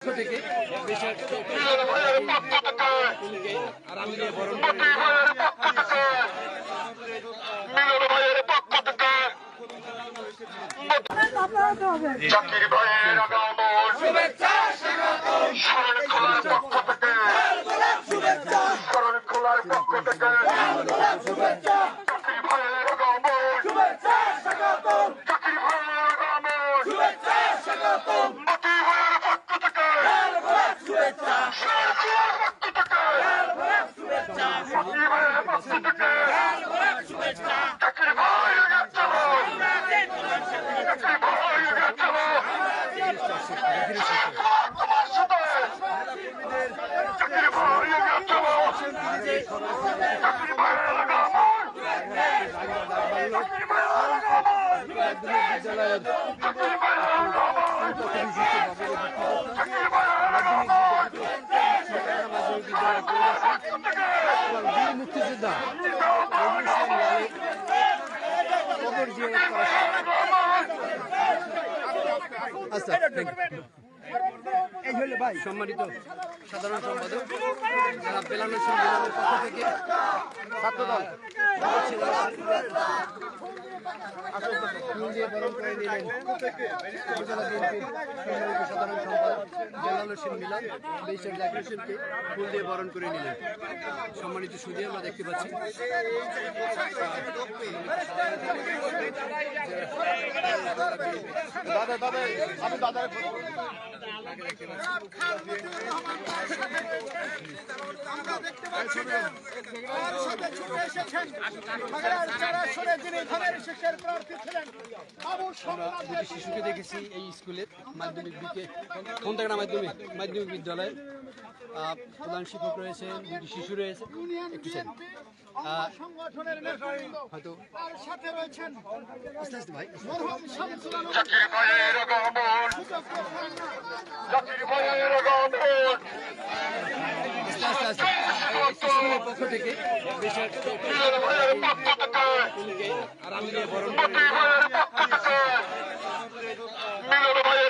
থেকে আরাম দিয়ে বরণ করে জাকির ভাইয়ের আগমন শুভেচ্ছা স্বাগতম শরণ খোলার পক্ষ থেকে শুভেচ্ছা শরণ খোলার পক্ষ থেকে শুভেচ্ছা জাকির ভাইয়ের আগমন শুভেচ্ছা স্বাগতম জাকির ভাইয়ের আগমন শুভেচ্ছা স্বাগতম মতি ভাইয়ের পক্ষ থেকে শুভেচ্ছা শরণ খোলার পক্ষ থেকে শুভেচ্ছা মতি ভাইয়ের পক্ষ থেকে শুভেচ্ছা জাকির ভাইয়ের আগমন জাকির ভাইয়ের আগমন মুক্তিযোদ্ধা আচ্ছা সম্মানিত সাধারণ সম্পাদক যারা বেলানো সম্মেলনের পক্ষ থেকে ছাত্রদল ফুল দিয়ে বরণ করে নিলেন উপজেলা বিএনপির সম্মানিত সাধারণ সম্পাদক বেলাল হোসেন মিলন বেশির জাকির হোসেনকে ফুল দিয়ে বরণ করে নিলেন। সম্মানিত সুধী আমরা দেখতে পাচ্ছি দুটি শিশুকে দেখেছি এই স্কুলের মাধ্যমিক মাধ্যমিক বিদ্যালয়ে প্রধান শিক্ষক রয়েছেন, দুটি শিশু রয়েছে। একটু হয়তো জাকির ভাইয়ের আগমন জাকির ভাইয়ের আগমন স্কুলের পক্ষ থেকে মিলন ভাইয়ের পক্ষ থেকে আরাম দিয়ে বরণ করে মতি ভাইয়ের পক্ষ থেকে মিলন ভাইয়ের